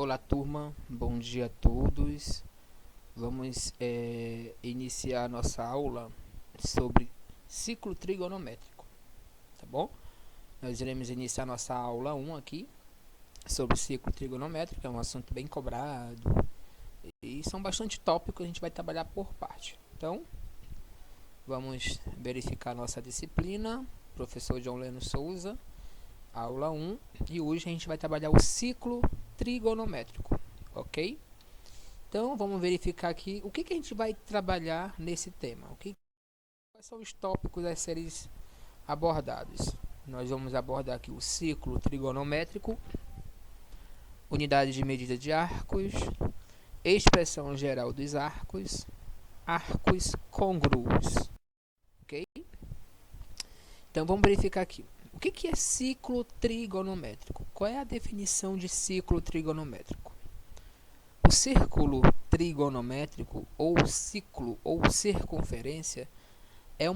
Olá, turma, bom dia a todos. Vamos iniciar nossa aula sobre ciclo trigonométrico, tá bom? Nós iremos iniciar nossa aula 1 aqui sobre ciclo trigonométrico, é um assunto bem cobrado e são bastante tópicos, a gente vai trabalhar por parte. Então, vamos verificar nossa disciplina, professor João Leno Souza, aula 1, e hoje a gente vai trabalhar o ciclo trigonométrico, ok? Então vamos verificar aqui o que a gente vai trabalhar nesse tema, quais são os tópicos a serem abordados. Nós vamos abordar aqui o ciclo trigonométrico, unidade de medida de arcos, expressão geral dos arcos, arcos congruos, ok? Então vamos verificar aqui. O que é ciclo trigonométrico? Qual é a definição de ciclo trigonométrico? O círculo trigonométrico, ou ciclo, ou circunferência, é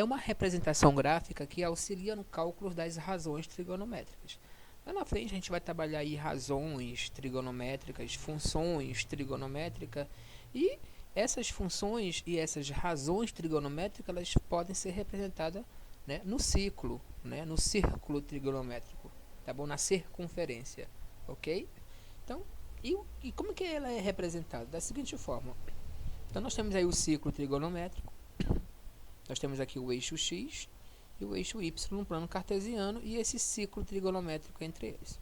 uma representação gráfica que auxilia no cálculo das razões trigonométricas. Lá na frente a gente vai trabalhar aí razões trigonométricas, funções trigonométricas, e essas funções e essas razões trigonométricas elas podem ser representadas, né, no ciclo, né, no círculo trigonométrico, tá bom? Na circunferência, ok? Então, e como que ela é representada? Da seguinte forma. Então nós temos aí o ciclo trigonométrico, nós temos aqui o eixo x e o eixo y no plano cartesiano e esse ciclo trigonométrico entre eles.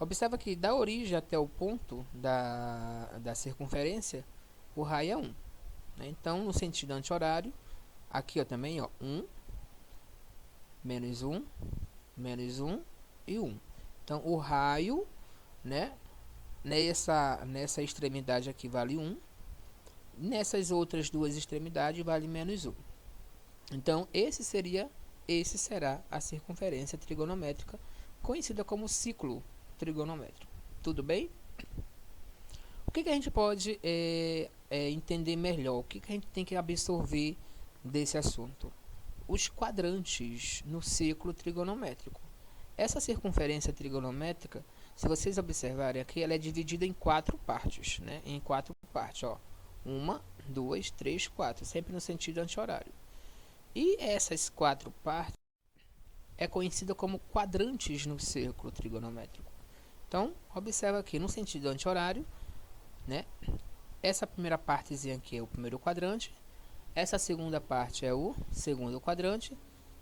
Observa que da origem até o ponto da circunferência, o raio é 1. Né? Então, no sentido anti-horário, aqui ó, também ó, 1, menos 1, menos 1 e 1. Então, o raio, né, nessa extremidade aqui vale 1, nessas outras duas extremidades vale menos 1. Então, esse será a circunferência trigonométrica, conhecida como ciclo trigonométrico. Tudo bem? O que a gente pode entender melhor? O que a gente tem que absorver desse assunto? Os quadrantes no ciclo trigonométrico. Essa circunferência trigonométrica, se vocês observarem aqui, ela é dividida em 4 partes, né? Em 4 partes, ó. 1, 2, 3, 4, sempre no sentido anti-horário. E essas 4 partes é conhecida como quadrantes no círculo trigonométrico. Então, observa aqui no sentido anti-horário, né? Essa primeira partezinha aqui é o primeiro quadrante, essa segunda parte é o segundo quadrante,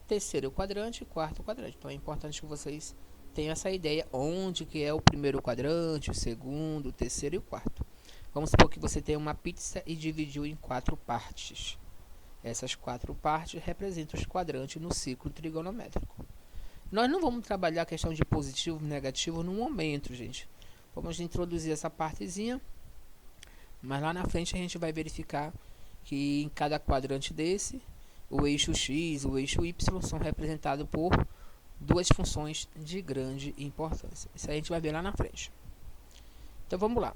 terceiro quadrante e quarto quadrante. Então é importante que vocês tenham essa ideia onde que é o primeiro quadrante, o segundo, o terceiro e o quarto. Vamos supor que você tem uma pizza e dividiu em 4 partes. Essas 4 partes representam os quadrantes no ciclo trigonométrico. Nós não vamos trabalhar a questão de positivo e negativo no momento, gente. Vamos introduzir essa partezinha, mas lá na frente a gente vai verificar que em cada quadrante desse, o eixo x e o eixo y são representados por duas funções de grande importância. Isso a gente vai ver lá na frente. Então vamos lá.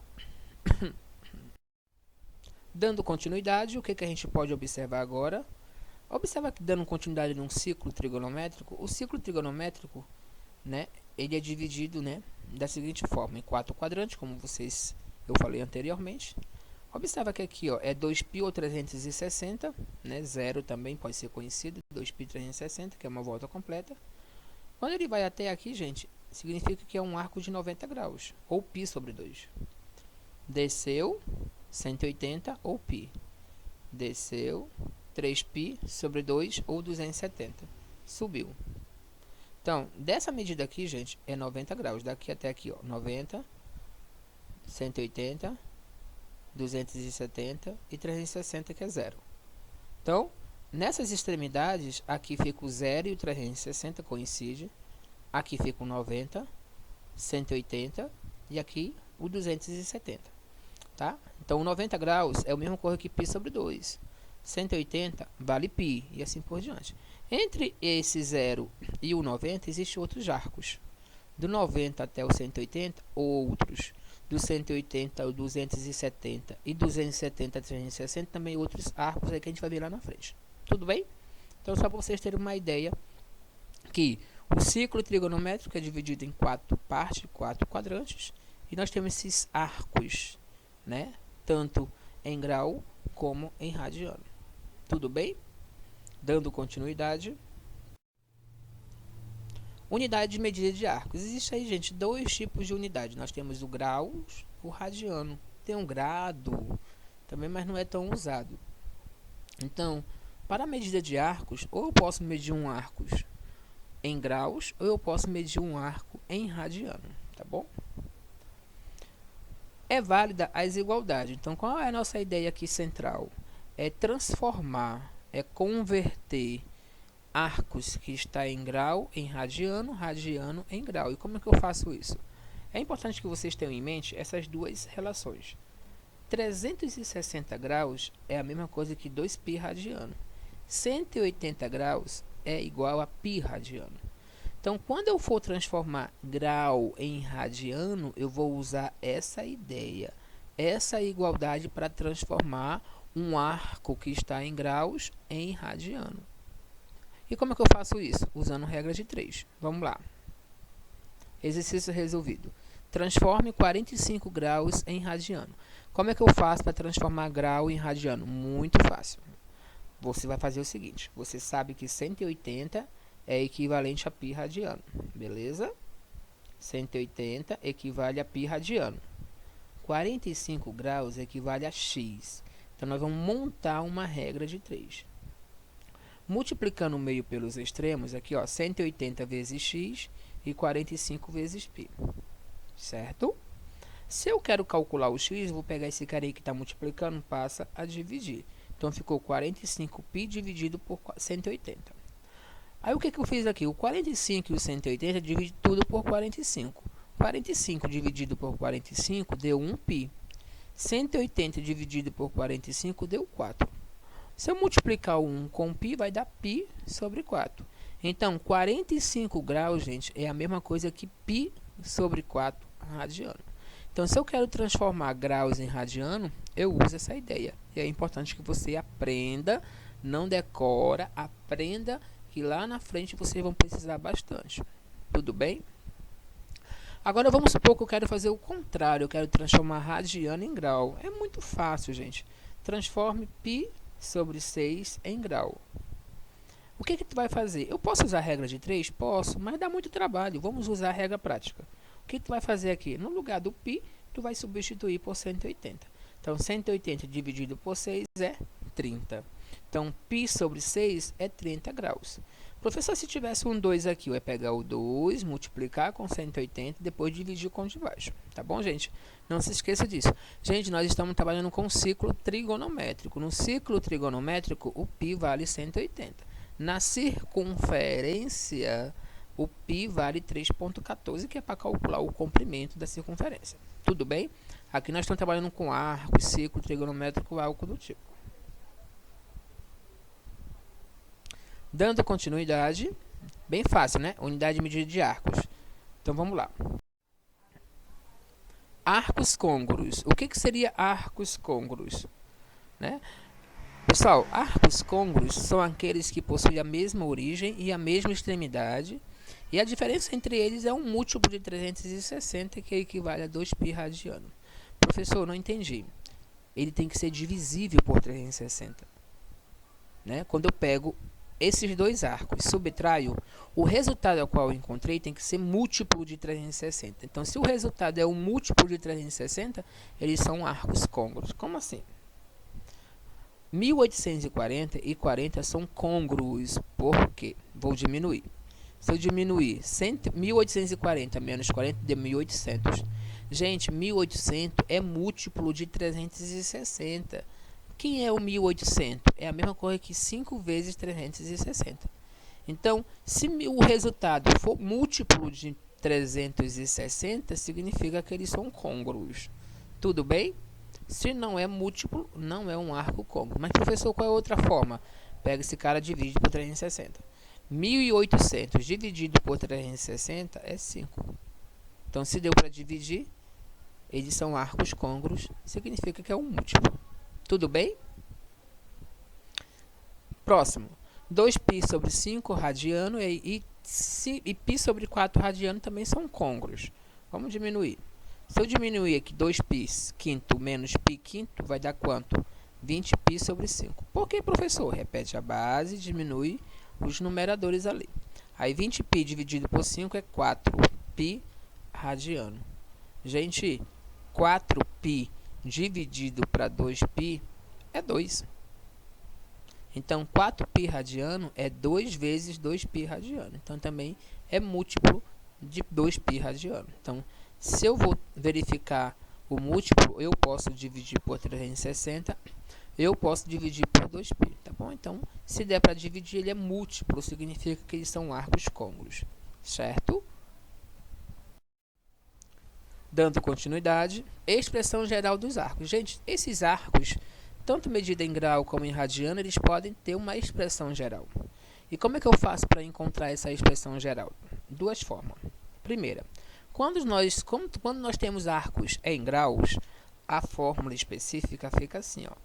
Dando continuidade, o que a gente pode observar agora? Observa que dando continuidade num ciclo trigonométrico, o ciclo trigonométrico, né, ele é dividido, né, da seguinte forma, em 4 quadrantes, como eu falei anteriormente. Observa que aqui ó, é 2π ou 360, né? 0 também pode ser conhecido, 2π 360, que é uma volta completa. Quando ele vai até aqui, gente, significa que é um arco de 90 graus, ou π sobre 2. Desceu, 180, ou π. Desceu, 3π sobre 2, ou 270. Subiu. Então, dessa medida aqui, gente, é 90 graus. Daqui até aqui, ó, 90, 180... 270 e 360, que é 0. Então, nessas extremidades, aqui fica o 0 e o 360 coincide. Aqui fica o 90, 180 e aqui o 270. Tá? Então, o 90 graus é o mesmo corre que π sobre 2. 180 vale π e assim por diante. Entre esse 0 e o 90, existem outros arcos. Do 90 até o 180, outros. Do 180 ao 270 e 270 a 360 também outros arcos aí que a gente vai ver lá na frente. Tudo bem? Então, só para vocês terem uma ideia que o ciclo trigonométrico é dividido em 4 partes, 4 quadrantes, E nós temos esses arcos, né? Tanto em grau como em radiano. Tudo bem? Dando continuidade. Unidade de medida de arcos. Existe aí, gente, dois tipos de unidade. Nós temos o graus, o radiano. Tem um grado também, mas não é tão usado. Então, para a medida de arcos, ou eu posso medir um arco em graus, ou eu posso medir um arco em radiano, tá bom? É válida a desigualdade. Então, qual é a nossa ideia aqui central? É transformar, é converter arcos que está em grau em radiano, radiano em grau. E como é que eu faço isso? É importante que vocês tenham em mente essas duas relações. 360 graus é a mesma coisa que 2π radiano. 180 graus é igual a π radiano. Então, quando eu for transformar grau em radiano, eu vou usar essa ideia, essa igualdade para transformar um arco que está em graus em radiano. E como é que eu faço isso? Usando regra de 3. Vamos lá. Exercício resolvido. Transforme 45 graus em radiano. Como é que eu faço para transformar grau em radiano? Muito fácil. Você vai fazer o seguinte. Você sabe que 180 é equivalente a π radiano. Beleza? 180 equivale a π radiano. 45 graus equivale a x. Então, nós vamos montar uma regra de 3. Multiplicando o meio pelos extremos, aqui, ó, 180 vezes x e 45 vezes π. Certo? Se eu quero calcular o x, vou pegar esse cara aí que está multiplicando, passa a dividir. Então, ficou 45π dividido por 180. Aí, o que eu fiz aqui? O 45 e o 180 divide tudo por 45. 45 dividido por 45 deu 1π. 180 dividido por 45 deu 4. Se eu multiplicar o 1 com π, vai dar π sobre 4. Então, 45 graus, gente, é a mesma coisa que π sobre 4 radiano. Então, se eu quero transformar graus em radiano, eu uso essa ideia. E é importante que você aprenda, não decora, aprenda, que lá na frente vocês vão precisar bastante. Tudo bem? Agora, vamos supor que eu quero fazer o contrário. Eu quero transformar radiano em grau. É muito fácil, gente. Transforme π sobre 6 em grau. O que tu vai fazer? Eu posso usar a regra de 3? Posso, mas dá muito trabalho. Vamos usar a regra prática. O que tu vai fazer aqui? No lugar do π, tu vai substituir por 180. Então, 180 dividido por 6 é 30. Então, π sobre 6 é 30 graus. Professor, se tivesse um 2 aqui, eu ia pegar o 2, multiplicar com 180 e depois dividir com o de baixo. Tá bom, gente? Não se esqueça disso. Gente, nós estamos trabalhando com ciclo trigonométrico. No ciclo trigonométrico, o π vale 180. Na circunferência, o π vale 3,14, que é para calcular o comprimento da circunferência. Tudo bem? Aqui nós estamos trabalhando com arco, ciclo trigonométrico, algo do tipo. Dando continuidade, bem fácil, né? Unidade de medida de arcos. Então, vamos lá. Arcos côngruos. O que seria arcos côngruos? Né? Pessoal, arcos côngruos são aqueles que possuem a mesma origem e a mesma extremidade. E a diferença entre eles é um múltiplo de 360, que equivale a 2π radiano. Professor, não entendi. Ele tem que ser divisível por 360. Né? Quando eu pego esses dois arcos, subtraio, o resultado ao qual eu encontrei tem que ser múltiplo de 360. Então, se o resultado é um múltiplo de 360, eles são arcos côngruos. Como assim? 1840 e 40 são côngruos. Por quê? Vou diminuir. Se eu diminuir 1840 menos 40, deu 1800. Gente, 1800 é múltiplo de 360. Quem é o 1800? É a mesma coisa que 5 vezes 360. Então, se o resultado for múltiplo de 360, significa que eles são côngruos. Tudo bem? Se não é múltiplo, não é um arco côngruo. Mas, professor, qual é a outra forma? Pega esse cara e divide por 360. 1800 dividido por 360 é 5. Então, se deu para dividir, eles são arcos côngruos, significa que é um múltiplo. Tudo bem? Próximo. 2π sobre 5 radiano e π sobre 4 radiano também são côngruos. Vamos diminuir. Se eu diminuir aqui 2π quinto menos π quinto, vai dar quanto? 20π sobre 5. Por que, professor? Repete a base, diminui os numeradores ali. Aí 20π dividido por 5 é 4π radiano. Gente, 4π dividido para 2π é 2. Então, 4π radiano é 2 vezes 2π radiano. Então, também é múltiplo de 2π radiano. Então, se eu vou verificar o múltiplo, eu posso dividir por 360, eu posso dividir por 2π, tá bom? Então, se der para dividir, ele é múltiplo, significa que eles são arcos côncavos, certo? Dando continuidade, expressão geral dos arcos. Gente, esses arcos, tanto medida em grau como em radiano, eles podem ter uma expressão geral. E como é que eu faço para encontrar essa expressão geral? Duas formas. Primeira, quando nós temos arcos em graus, a fórmula específica fica assim, ó.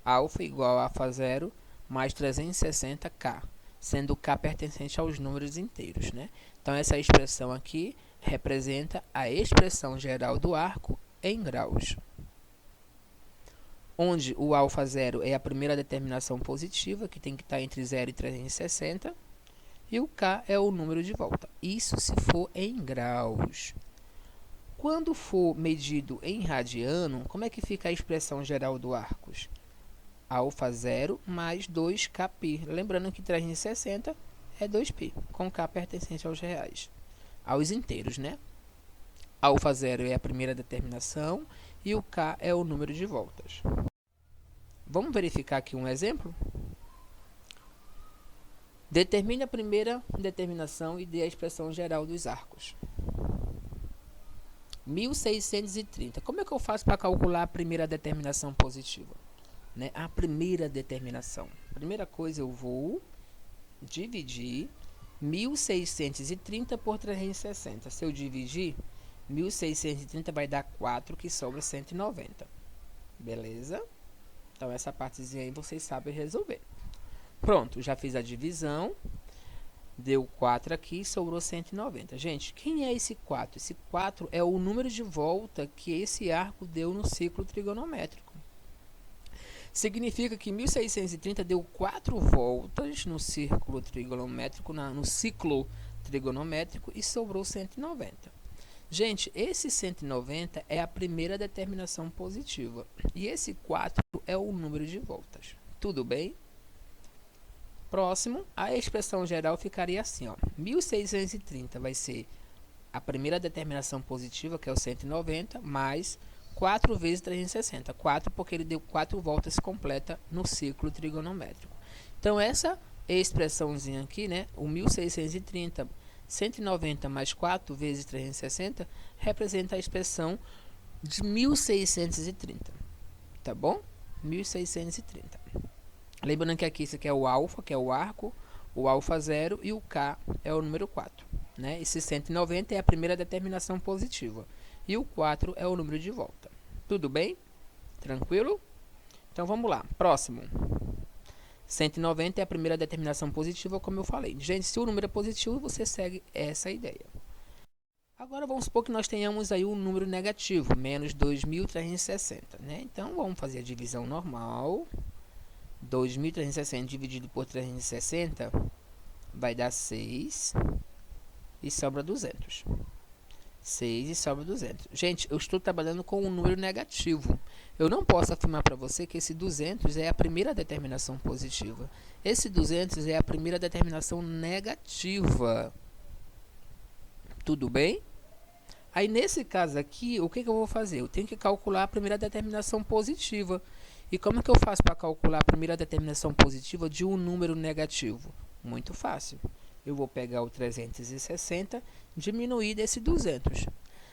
Alfa igual a alfa zero mais 360k, sendo k pertencente aos números inteiros, né? Então, essa expressão aqui representa a expressão geral do arco em graus, onde o alfa zero é a primeira determinação positiva, que tem que estar entre 0 e 360, e o k é o número de volta. Isso se for em graus. Quando for medido em radiano, como é que fica a expressão geral do arcos? Alfa zero mais 2kπ. Lembrando que 360 é 2π, com k pertencente aos reais, aos inteiros, né? Alfa zero é a primeira determinação e o k é o número de voltas. Vamos verificar aqui um exemplo? Determine a primeira determinação e dê a expressão geral dos arcos. 1630. Como é que eu faço para calcular a primeira determinação positiva? Né? A primeira determinação. Primeira coisa, eu vou dividir 1630 por 360. Se eu dividir, 1630 vai dar 4, que sobra 190. Beleza? Então, essa partezinha aí vocês sabem resolver. Pronto, já fiz a divisão. Deu 4 aqui, sobrou 190. Gente, quem é esse 4? Esse 4 é o número de volta que esse arco deu no ciclo trigonométrico. Significa que 1630 deu 4 voltas no círculo trigonométrico, no ciclo trigonométrico, e sobrou 190. Gente, esse 190 é a primeira determinação positiva. E esse 4 é o número de voltas. Tudo bem? Próximo, a expressão geral ficaria assim, ó. 1630 vai ser a primeira determinação positiva, que é o 190, mais 4 vezes 360. 4 porque ele deu 4 voltas completa no ciclo trigonométrico. Então, essa expressãozinha aqui, né, o 1630, 190 mais 4 vezes 360, representa a expressão de 1630. Tá bom? 1630. Lembrando que aqui isso aqui é o alfa, que é o arco, o alfa zero, e o k é o número 4. Né? Esse 190 é a primeira determinação positiva. E o 4 é o número de volta. Tudo bem? Tranquilo? Então, vamos lá. Próximo. 190 é a primeira determinação positiva, como eu falei. Gente, se o número é positivo, você segue essa ideia. Agora, vamos supor que nós tenhamos aí um número negativo, menos 2.360. Né? Então, vamos fazer a divisão normal. 2.360 dividido por 360 vai dar 6 e sobra 200. 6 e sobra 200. Gente, eu estou trabalhando com um número negativo. Eu não posso afirmar para você que esse 200 é a primeira determinação positiva. Esse 200 é a primeira determinação negativa. Tudo bem? Aí, nesse caso aqui, o que eu vou fazer? Eu tenho que calcular a primeira determinação positiva. E como é que eu faço para calcular a primeira determinação positiva de um número negativo? Muito fácil. Eu vou pegar o 360, diminuir desse 200.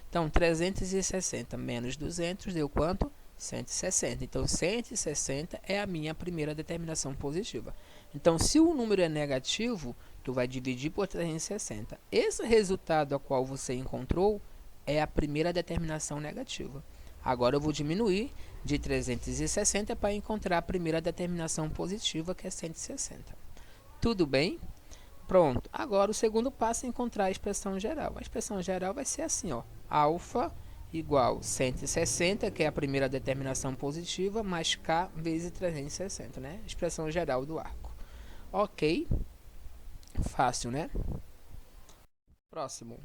Então, 360 menos 200 deu quanto? 160. Então, 160 é a minha primeira determinação positiva. Então, se o número é negativo, tu vai dividir por 360. Esse resultado a qual você encontrou é a primeira determinação negativa. Agora, eu vou diminuir de 360 para encontrar a primeira determinação positiva, que é 160. Tudo bem? Pronto. Agora, o segundo passo é encontrar a expressão geral. A expressão geral vai ser assim, ó. Alfa igual 160, que é a primeira determinação positiva, mais K vezes 360, né? Expressão geral do arco. Ok. Fácil, né? Próximo.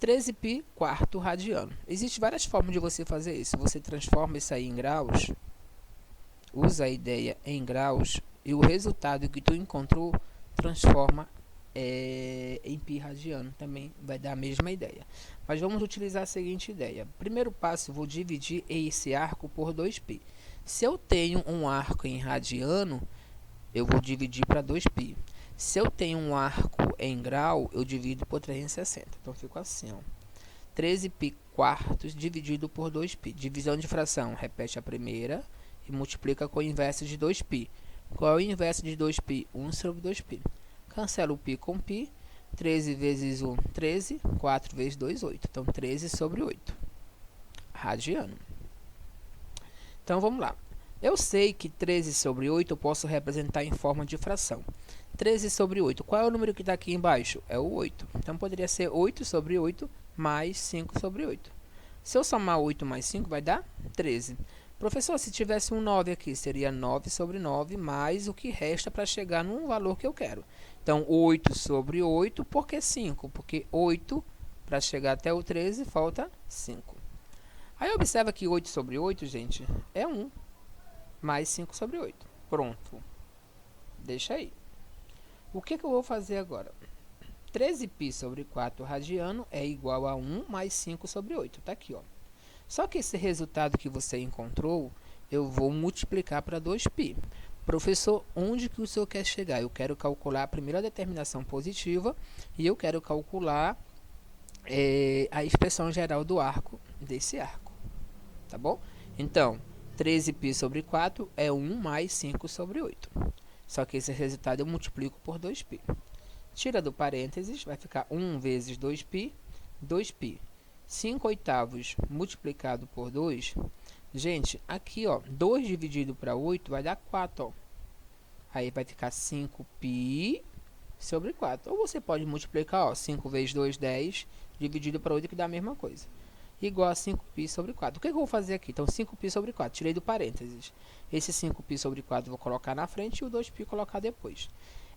13π quarto radiano. Existem várias formas de você fazer isso. Você transforma isso aí em graus, usa a ideia em graus, e o resultado que tu encontrou transforma em π radiano. Também vai dar a mesma ideia. Mas vamos utilizar a seguinte ideia. Primeiro passo, vou dividir esse arco por 2π. Se eu tenho um arco em radiano, eu vou dividir para 2π. Se eu tenho um arco em grau, eu divido por 360. Então, fico assim, ó. 13π quartos dividido por 2π. Divisão de fração. Repete a primeira e multiplica com o inverso de 2π. Qual é o inverso de 2π? 1 sobre 2π. Cancela o π com π. 13 vezes 1, 13. 4 vezes 2, 8. Então, 13 sobre 8. Radiano. Então, vamos lá. Eu sei que 13 sobre 8 eu posso representar em forma de fração. 13 sobre 8. Qual é o número que está aqui embaixo? É o 8. Então, poderia ser 8 sobre 8 mais 5 sobre 8. Se eu somar 8 mais 5, vai dar 13. Professor, se tivesse um 9 aqui, seria 9 sobre 9 mais o que resta para chegar num valor que eu quero. Então, 8 sobre 8, por que 5? Porque 8, para chegar até o 13, falta 5. Aí, observa que 8 sobre 8, gente, é 1. Mais 5 sobre 8. Pronto. Deixa aí. O que eu vou fazer agora? 13π sobre 4 radiano é igual a 1 mais 5 sobre 8. Está aqui, ó. Só que esse resultado que você encontrou, eu vou multiplicar para 2π. Professor, onde que o senhor quer chegar? Eu quero calcular a primeira determinação positiva e eu quero calcular a expressão geral do arco, desse arco. Tá bom? Então, 13π sobre 4 é 1 mais 5 sobre 8. Só que esse resultado eu multiplico por 2π. Tira do parênteses, vai ficar 1 vezes 2π, 2π. 5 oitavos multiplicado por 2. Gente, aqui, ó, 2 dividido para 8 vai dar 4, ó. Aí vai ficar 5π sobre 4. Ou você pode multiplicar, ó, 5 vezes 2, 10, dividido para 8, que dá a mesma coisa. Igual a 5π sobre 4. O que eu vou fazer aqui? Então, 5π sobre 4. Tirei do parênteses. Esse 5π sobre 4 eu vou colocar na frente e o 2π colocar depois.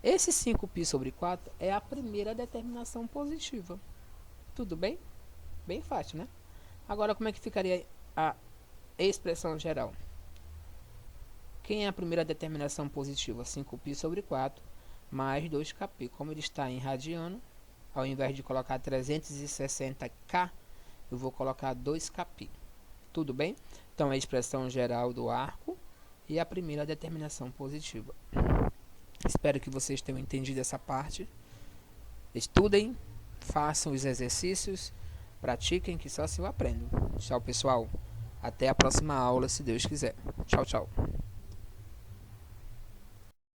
Esse 5π sobre 4 é a primeira determinação positiva. Tudo bem? Bem fácil, né? Agora, como é que ficaria a expressão geral? Quem é a primeira determinação positiva? 5π sobre 4 mais 2kπ. Como ele está em radiano, ao invés de colocar 360k, eu vou colocar 2kπ. Tudo bem? Então, a expressão geral do arco e a primeira determinação positiva. Espero que vocês tenham entendido essa parte. Estudem, façam os exercícios, pratiquem, que só assim eu aprendo. Tchau, pessoal. Até a próxima aula, se Deus quiser. Tchau, tchau.